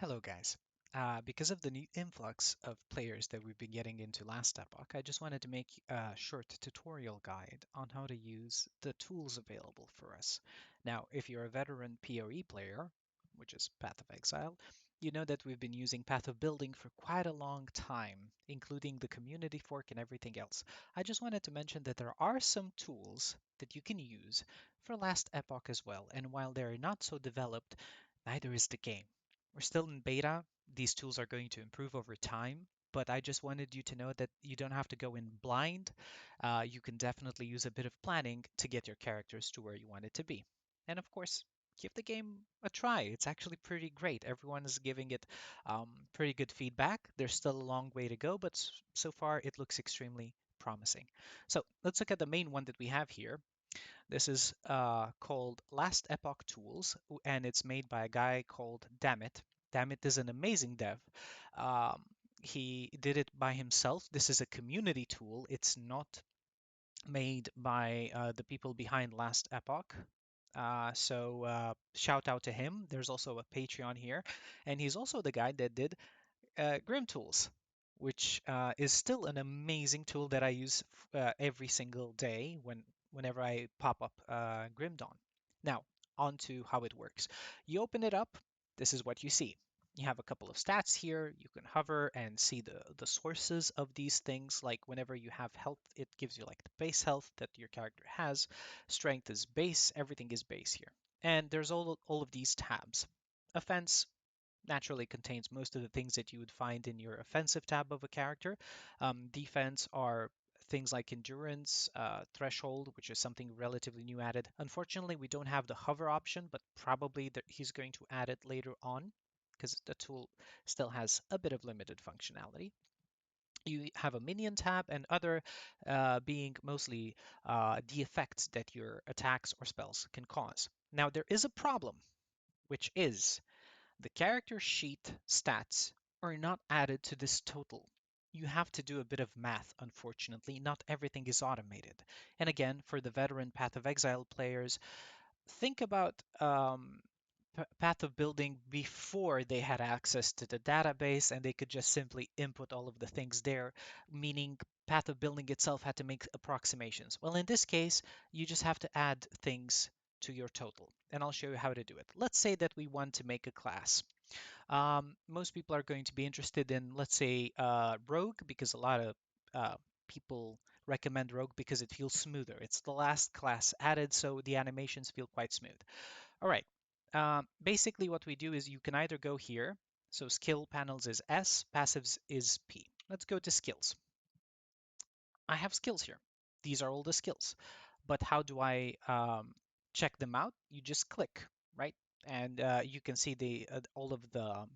Hello, guys. Because of the new influx of players that we've been getting into last epoch, I just wanted to make a short tutorial guide on how to use the tools available for us. Now, if you're a veteran PoE player, which is Path of Exile, you know that we've been using Path of Building for quite a long time, including the community fork and everything else. I just wanted to mention that there are some tools that you can use for last epoch as well, and while they're not so developed, neither is the game. We're still in beta. These tools are going to improve over time, but I just wanted you to know that you don't have to go in blind. You can definitely use a bit of planning to get your characters to where you want it to be. And of course, give the game a try. It's actually pretty great. Everyone is giving it pretty good feedback. There's still a long way to go, but so far it looks extremely promising. So let's look at the main one that we have here. This is called Last Epoch Tools, and it's made by a guy called Dammit. Dammit is an amazing dev. Um, he did it by himself. This is a community tool. It's not made by the people behind Last Epoch. So shout out to him. There's also a Patreon here, and he's also the guy that did Grim Tools, which is still an amazing tool that I use every single day whenever I pop up Grim Dawn. Now, on to how it works. You open it up. This is what you see. You have a couple of stats here. You can hover and see the sources of these things. Like whenever you have health, it gives you like the base health that your character has. Strength is base. Everything is base here. And there's all of these tabs. Offense, naturally contains most of the things that you would find in your offensive tab of a character. Defense are things like endurance, threshold, which is something relatively new added. Unfortunately, we don't have the hover option, but probably he's going to add it later on because the tool still has a bit of limited functionality. You have a minion tab and other being mostly the effects that your attacks or spells can cause. Now, there is a problem, which is the character sheet stats are not added to this total. You have to do a bit of math, unfortunately. Not everything is automated. And again, for the veteran Path of Exile players, think about Path of Building before they had access to the database and they could just simply input all of the things there, meaning Path of Building itself had to make approximations. Well, in this case, you just have to add things to your total. And I'll show you how to do it. Let's say that we want to make a class. Most people are going to be interested in, let's say, Rogue, because a lot of people recommend Rogue because it feels smoother. It's the last class added, so the animations feel quite smooth. All right. Basically, what we do is you can either go here. So skill panels is S, passives is P. Let's go to skills. I have skills here. These are all the skills. But how do I check them out? You just click, right? And you can see all of the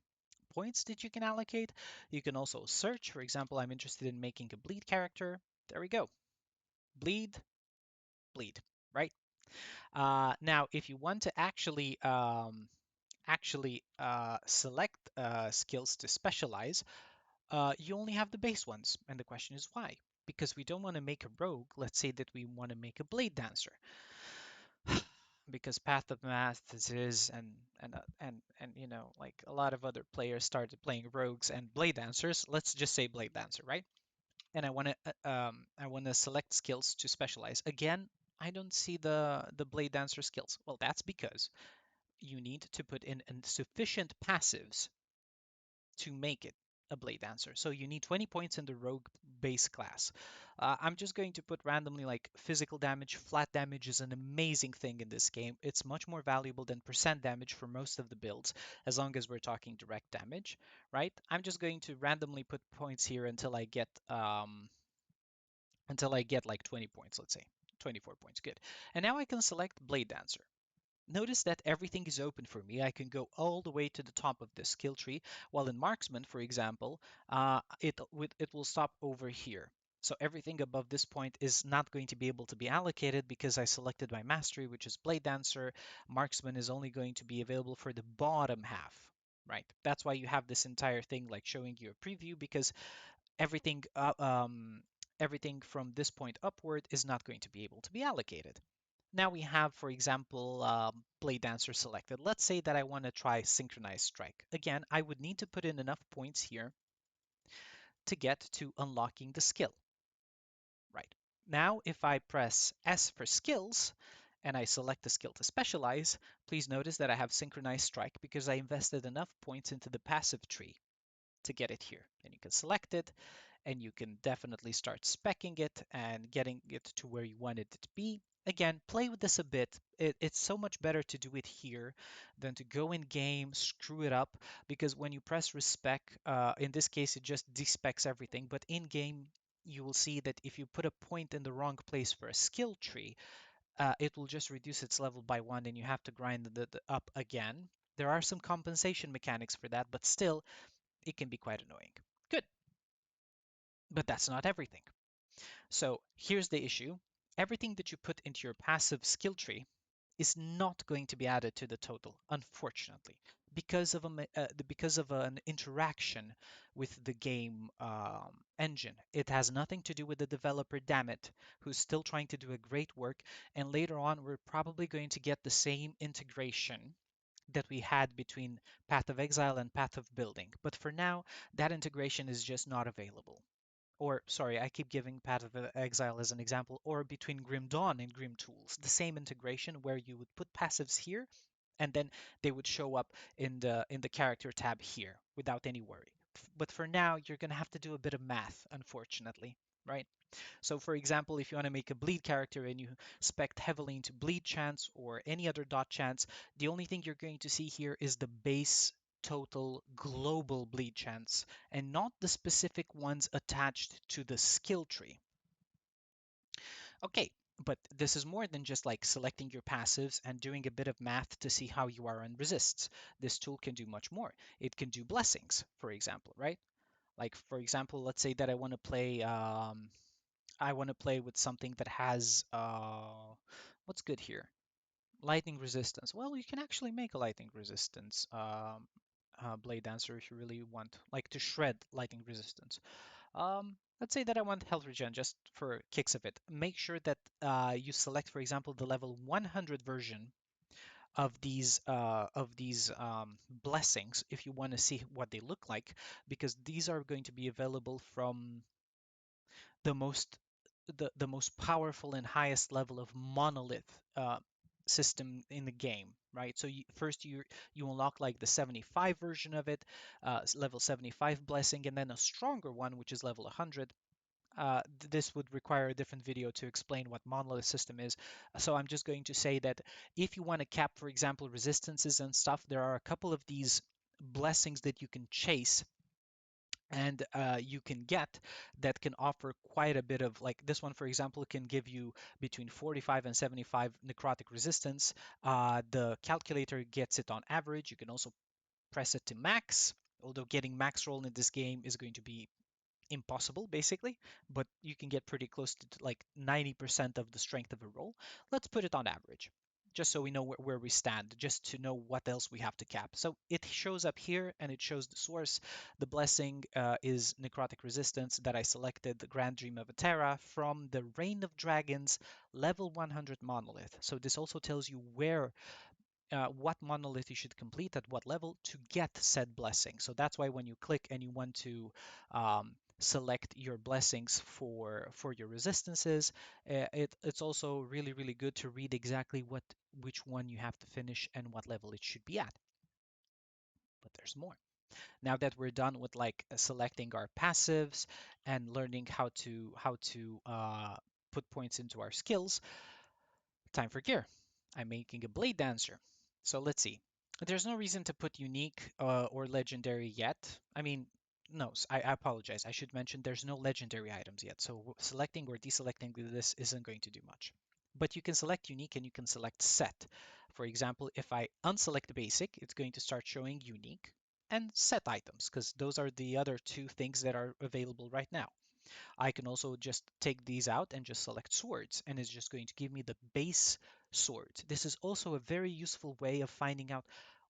points that you can allocate. You can also search. For example, I'm interested in making a bleed character. There we go. Bleed, bleed, right? Now, if you want to actually select skills to specialize, you only have the base ones. And the question is why? Because we don't want to make a rogue. Let's say that we want to make a blade dancer. Because Path of Math is and like a lot of other players started playing rogues and blade dancers. Let's just say blade dancer, right? And I want to select skills to specialize. Again, I don't see the blade dancer skills. Well, that's because you need to put in sufficient passives to make it a blade dancer. So you need 20 points in the rogue base class. I'm just going to put randomly like physical damage. Flat damage is an amazing thing in this game. It's much more valuable than percent damage for most of the builds, as long as we're talking direct damage, right? I'm just going to randomly put points here until I get like 20 points, let's say. 24 points, good. And now I can select Blade Dancer. Notice that everything is open for me. I can go all the way to the top of the skill tree, while in Marksman, for example, it will stop over here. So everything above this point is not going to be able to be allocated because I selected my mastery, which is Blade Dancer. Marksman is only going to be available for the bottom half, right? That's why you have this entire thing like showing you a preview because everything uh, um, everything from this point upward is not going to be able to be allocated. Now we have, for example, Blade Dancer selected. Let's say that I want to try Synchronized Strike. Again, I would need to put in enough points here to get to unlocking the skill. Right. Now, if I press S for skills and I select the skill to specialize, please notice that I have Synchronized Strike because I invested enough points into the passive tree to get it here. And you can select it and you can definitely start speccing it and getting it to where you want it to be. Again, play with this a bit. It's so much better to do it here than to go in game, screw it up, because when you press respec, in this case, it just despecs everything. But in game, you will see that if you put a point in the wrong place for a skill tree, it will just reduce its level by one and you have to grind the up again. There are some compensation mechanics for that, but still, it can be quite annoying. Good, but that's not everything. So here's the issue. Everything that you put into your passive skill tree is not going to be added to the total, unfortunately, because of an interaction with the game engine. It has nothing to do with the developer Dammit, who's still trying to do a great work. And later on, we're probably going to get the same integration that we had between Path of Exile and Path of Building. But for now, that integration is just not available. Or, sorry, I keep giving Path of Exile as an example, or between Grim Dawn and Grim Tools, the same integration where you would put passives here and then they would show up in the character tab here without any worry. But for now, you're going to have to do a bit of math, unfortunately, right? So for example, if you want to make a bleed character and you spec heavily into bleed chance or any other dot chance, the only thing you're going to see here is the base total global bleed chance and not the specific ones attached to the skill tree. Okay, but this is more than just like selecting your passives and doing a bit of math to see how you are on resists. This tool can do much more. It can do blessings, for example, right? Like for example, let's say that I want to play with something that has what's good here? Lightning resistance. Well, you can actually make a lightning resistance blade dancer if you really want, like to shred lightning resistance. Let's say that I want health regen just for kicks of it. Make sure that you select, for example, the level 100 version of these blessings if you want to see what they look like, because these are going to be available from the most the most powerful and highest level of monolith system in the game, right? So first you unlock like the 75 version of it, level 75 blessing, and then a stronger one which is level 100. This would require a different video to explain what monolith system is. So I'm just going to say that if you want to cap, for example, resistances and stuff, there are a couple of these blessings that you can chase and you can get that can offer quite a bit of, like this one for example can give you between 45 and 75 necrotic resistance. The calculator gets it on average. You can also press it to max, although getting max roll in this game is going to be impossible basically, but you can get pretty close to like 90% of the strength of a roll. Let's put it on average, just so we know where we stand, just to know what else we have to cap. So it shows up here and it shows the source. The blessing is necrotic resistance that I selected, the Grand Dream of Atera from the Reign of Dragons level 100 monolith. So this also tells you where what monolith you should complete at what level to get said blessing. So that's why when you click and you want to select your blessings for your resistances, it's also really good to read exactly which one you have to finish and what level it should be at. But there's more. Now that we're done with like selecting our passives and learning how to put points into our skills, time for gear. I'm making a blade dancer. So let's see. There's no reason to put unique or legendary yet. I mean, no, I apologize. I should mention there's no legendary items yet. So selecting or deselecting this isn't going to do much. But you can select unique and you can select set. For example, if I unselect basic, it's going to start showing unique and set items because those are the other two things that are available right now. I can also just take these out and just select swords, and it's just going to give me the base sword. This is also a very useful way of finding out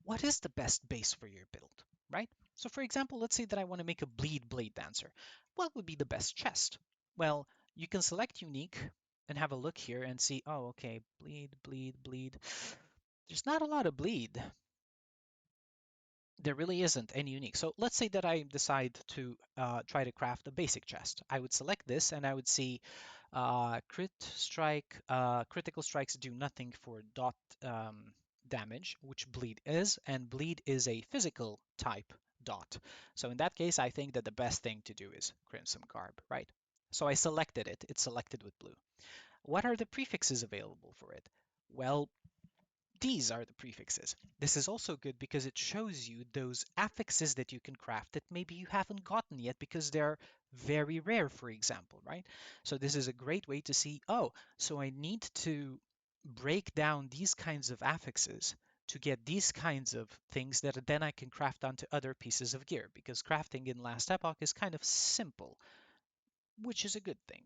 what is the best base for your build, right? So for example, let's say that I want to make a bleed blade dancer. What would be the best chest? Well, you can select unique, and have a look here and see, oh, okay, bleed, bleed, bleed. There's not a lot of bleed. There really isn't any unique. So let's say that I decide to try to craft a basic chest. I would select this and I would see crit strike, critical strikes do nothing for dot damage, which bleed is, and bleed is a physical type dot. So in that case, I think that the best thing to do is Crimson Garb, right? So I selected it. It's selected with blue. What are the prefixes available for it? Well, these are the prefixes. This is also good because it shows you those affixes that you can craft that maybe you haven't gotten yet because they're very rare, for example, right? So this is a great way to see, oh, so I need to break down these kinds of affixes to get these kinds of things that then I can craft onto other pieces of gear because crafting in Last Epoch is kind of simple, which is a good thing.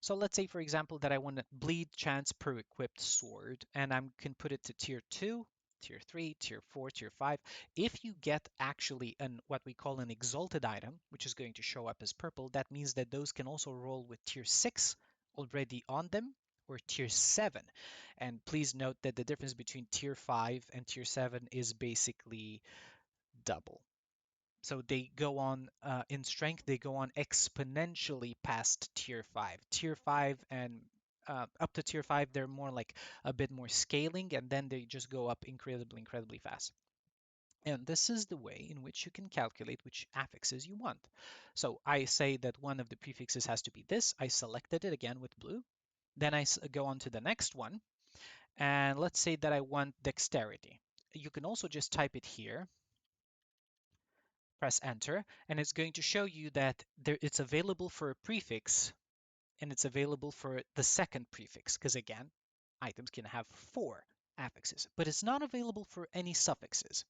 So let's say, for example, that I want to bleed chance per equipped sword, and I can put it to tier 2, tier 3, tier 4, tier 5. If you get actually what we call an exalted item, which is going to show up as purple, that means that those can also roll with tier 6 already on them, or tier 7. And please note that the difference between tier 5 and tier 7 is basically double. So they go on in strength, they go on exponentially past tier 5. Tier 5 and up to tier 5, they're more like a bit more scaling, and then they just go up incredibly, incredibly fast. And this is the way in which you can calculate which affixes you want. So I say that one of the prefixes has to be this. I selected it again with blue. Then I go on to the next one. And let's say that I want dexterity. You can also just type it here, press enter, and it's going to show you that it's available for a prefix and it's available for the second prefix, because again, items can have 4 affixes, but it's not available for any suffixes.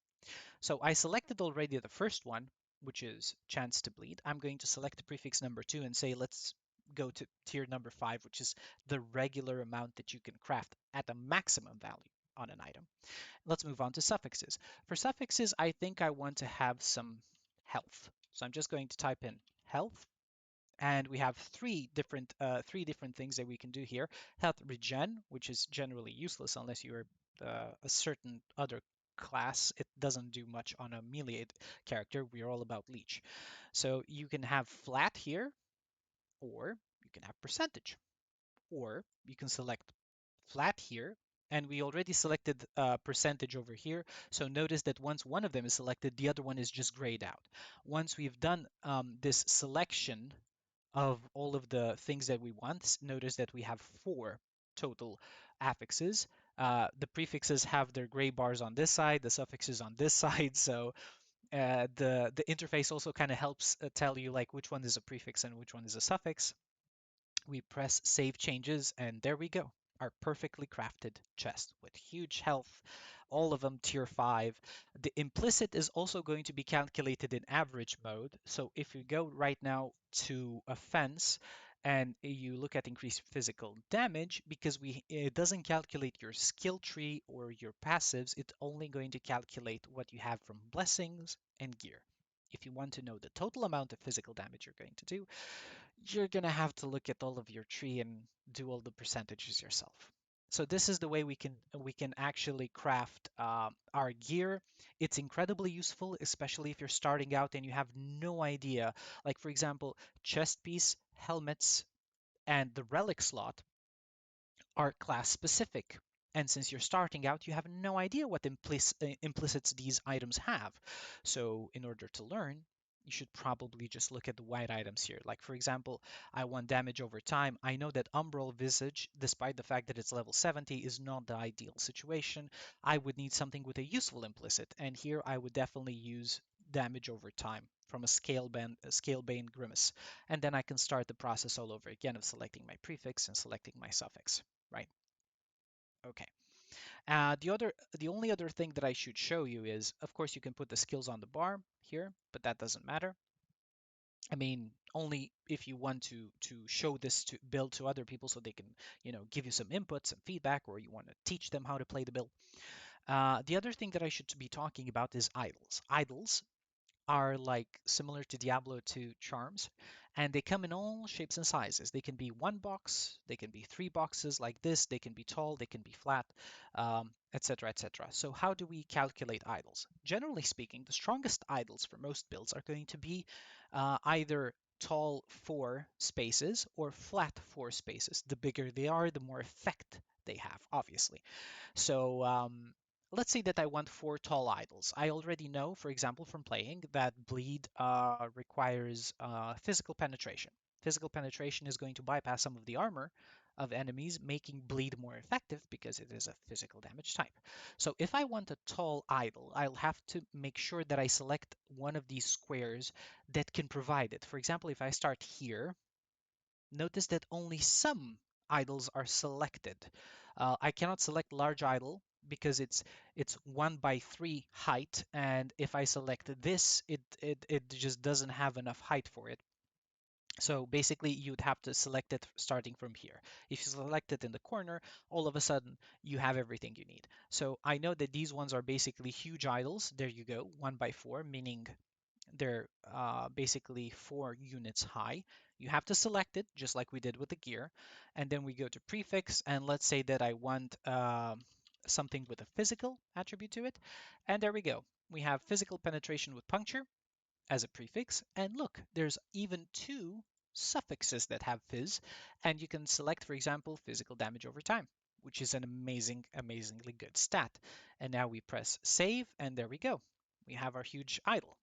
So I selected already the first one, which is chance to bleed. I'm going to select the prefix number 2 and say let's go to tier number 5, which is the regular amount that you can craft at a maximum value on an item. Let's move on to suffixes. For suffixes, I think I want to have some health. So I'm just going to type in health, and we have three different things that we can do here. Health regen, which is generally useless unless you're a certain other class. It doesn't do much on a melee character. We're all about leech. So you can have flat here, or you can have percentage, or you can select flat here, and we already selected percentage over here. So notice that once one of them is selected, the other one is just grayed out. Once we've done this selection of all of the things that we want, notice that we have 4 total affixes. The prefixes have their gray bars on this side, the suffixes on this side. So the interface also kind of helps tell you like which one is a prefix and which one is a suffix. We press save changes, and there we go. Our perfectly crafted chest with huge health, all of them tier 5. The implicit is also going to be calculated in average mode. So if you go right now to offense and you look at increased physical damage, because it doesn't calculate your skill tree or your passives, it's only going to calculate what you have from blessings and gear. If you want to know the total amount of physical damage you're going to do, you're going to have to look at all of your tree and do all the percentages yourself. So this is the way we can actually craft our gear. It's incredibly useful, especially if you're starting out and you have no idea. Like for example, chest piece, helmets, and the relic slot are class specific. And since you're starting out, you have no idea what implicits these items have. So in order to learn, you should probably just look at the white items here. Like for example, I want damage over time. I know that Umbral Visage, despite the fact that it's level 70, is not the ideal situation. I would need something with a useful implicit, and here I would definitely use damage over time from a Scalebane Grimace. And then I can start the process all over again of selecting my prefix and selecting my suffix, right? Okay. The only other thing that I should show you is, of course, you can put the skills on the bar here, but that doesn't matter. I mean, only if you want to show this to build to other people so they can, give you some input, some feedback, or you want to teach them how to play the build. The other thing that I should be talking about is idols. Idols are like similar to Diablo 2 charms, and they come in all shapes and sizes. They can be one box, they can be three boxes like this, they can be tall, they can be flat, etc., etc. So how do we calculate idles? Generally speaking, the strongest idles for most builds are going to be either tall 4 spaces or flat 4 spaces. The bigger they are, the more effect they have, obviously. So let's say that I want 4 tall idols. I already know, for example, from playing, that bleed requires physical penetration. Physical penetration is going to bypass some of the armor of enemies, making bleed more effective because it is a physical damage type. So if I want a tall idol, I'll have to make sure that I select one of these squares that can provide it. For example, if I start here, notice that only some idols are selected. I cannot select large idol because it's 1 by 3 height, and if I select this, it just doesn't have enough height for it. So basically, you'd have to select it starting from here. If you select it in the corner, all of a sudden you have everything you need. So I know that these ones are basically huge idols. There you go, 1 by 4, meaning they're basically 4 units high. You have to select it just like we did with the gear. And then we go to prefix. And let's say that I want something with a physical attribute to it. And there we go. We have physical penetration with puncture as a prefix. And look, there's even 2 suffixes that have phys. And you can select, for example, physical damage over time, which is an amazingly good stat. And now we press save, and there we go. We have our huge idol.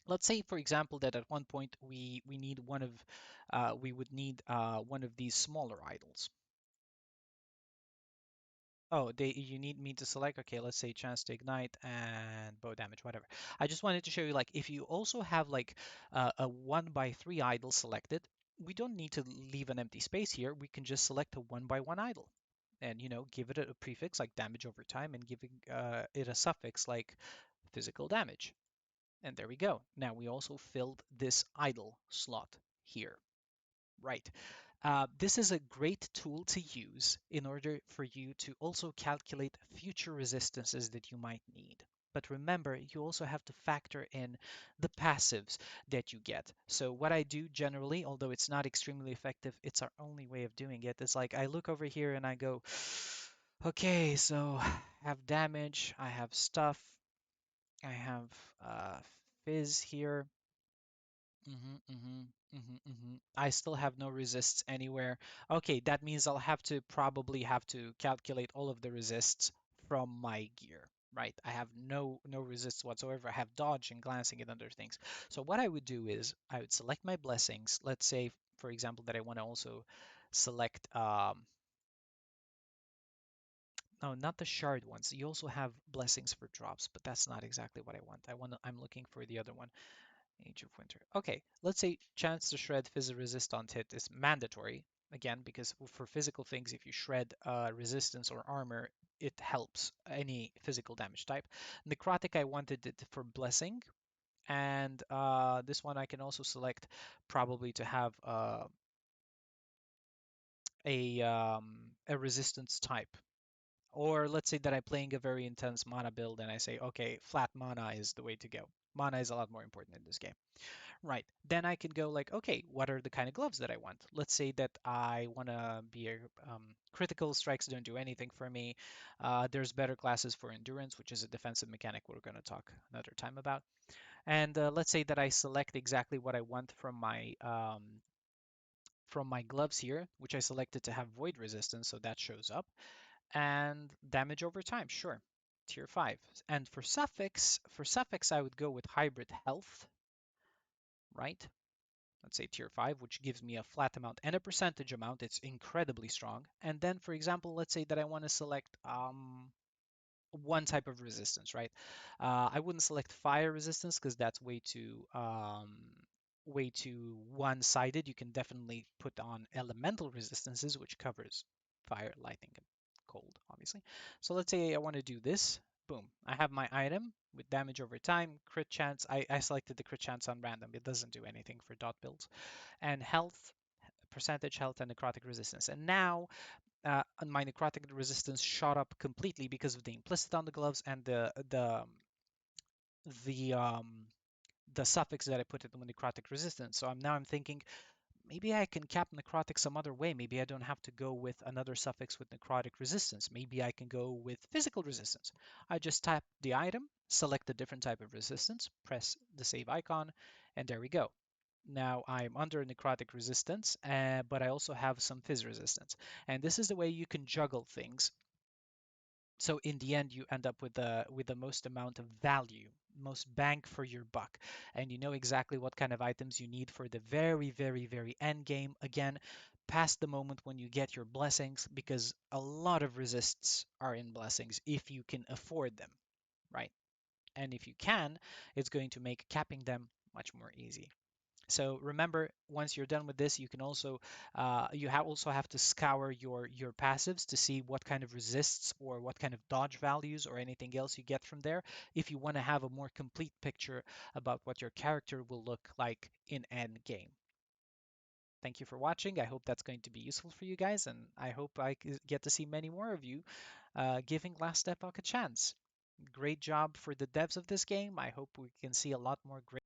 Let's say, for example, that at one point we need one of we would need one of these smaller idols. Oh, you need me to select. Okay, let's say chance to ignite and bow damage, whatever. I just wanted to show you, like, if you also have like a 1 by 3 idol selected, we don't need to leave an empty space here. We can just select a 1 by 1 idol, and give it a prefix like damage over time, and giving it a suffix like physical damage. And there we go. Now we also filled this idle slot here. Right. This is a great tool to use in order for you to also calculate future resistances that you might need. But remember, you also have to factor in the passives that you get. So what I do generally, although it's not extremely effective, it's our only way of doing it. It's like I look over here and I go, okay, so I have damage, I have stuff, I have uh, fizz here. I still have no resists anywhere. Okay, that means I'll have to probably have to calculate all of the resists from my gear, right? I have no resists whatsoever. I have dodge and glancing and other things. So what I would do is I would select my blessings. Let's say, for example, that I want to also select no, not the shard ones. You also have blessings for drops, but that's not exactly what I want. I'm looking for the other one. Age of Winter. Okay, let's say chance to shred phys resist on hit is mandatory. Again, because for physical things, if you shred resistance or armor, it helps any physical damage type. Necrotic, I wanted it for blessing. And this one I can also select probably to have a resistance type. Or let's say that I'm playing a very intense mana build and I say, okay, flat mana is the way to go. Mana is a lot more important in this game. Right. Then I can go like, okay, what are the kind of gloves that I want? Let's say that I want to be a critical strikes don't do anything for me. There's better classes for endurance, which is a defensive mechanic we're going to talk another time about. And let's say that I select exactly what I want from my gloves here, which I selected to have void resistance, so that shows up. And damage over time, sure, tier 5. And for suffix, I would go with hybrid health, right? Let's say tier 5, which gives me a flat amount and a percentage amount. It's incredibly strong. And then, for example, let's say that I want to select one type of resistance, right? I wouldn't select fire resistance because that's way too one-sided. You can definitely put on elemental resistances, which covers fire, lightning, and cold, obviously. So let's say I want to do this. Boom. I have my item with damage over time, crit chance. I selected the crit chance on random. It doesn't do anything for dot builds. And health, percentage health, and necrotic resistance. And now my necrotic resistance shot up completely because of the implicit on the gloves and the the suffix that I put in the necrotic resistance. So I'm thinking maybe I can cap necrotic some other way. Maybe I don't have to go with another suffix with necrotic resistance. Maybe I can go with physical resistance. I just tap the item, select a different type of resistance, press the save icon, and there we go. Now I'm under necrotic resistance, but I also have some phys resistance. And this is the way you can juggle things. So in the end, you end up with the most amount of value, most bang for your buck, and you know exactly what kind of items you need for the very, very, very end game. Again, past the moment when you get your blessings, because a lot of resists are in blessings if you can afford them, right? And if you can, it's going to make capping them much more easy. So remember, once you're done with this, you can also also have to scour your passives to see what kind of resists or what kind of dodge values or anything else you get from there if you want to have a more complete picture about what your character will look like in end game. Thank you for watching. I hope that's going to be useful for you guys, and I hope I get to see many more of you giving Last Epoch a chance. Great job for the devs of this game. I hope we can see a lot more great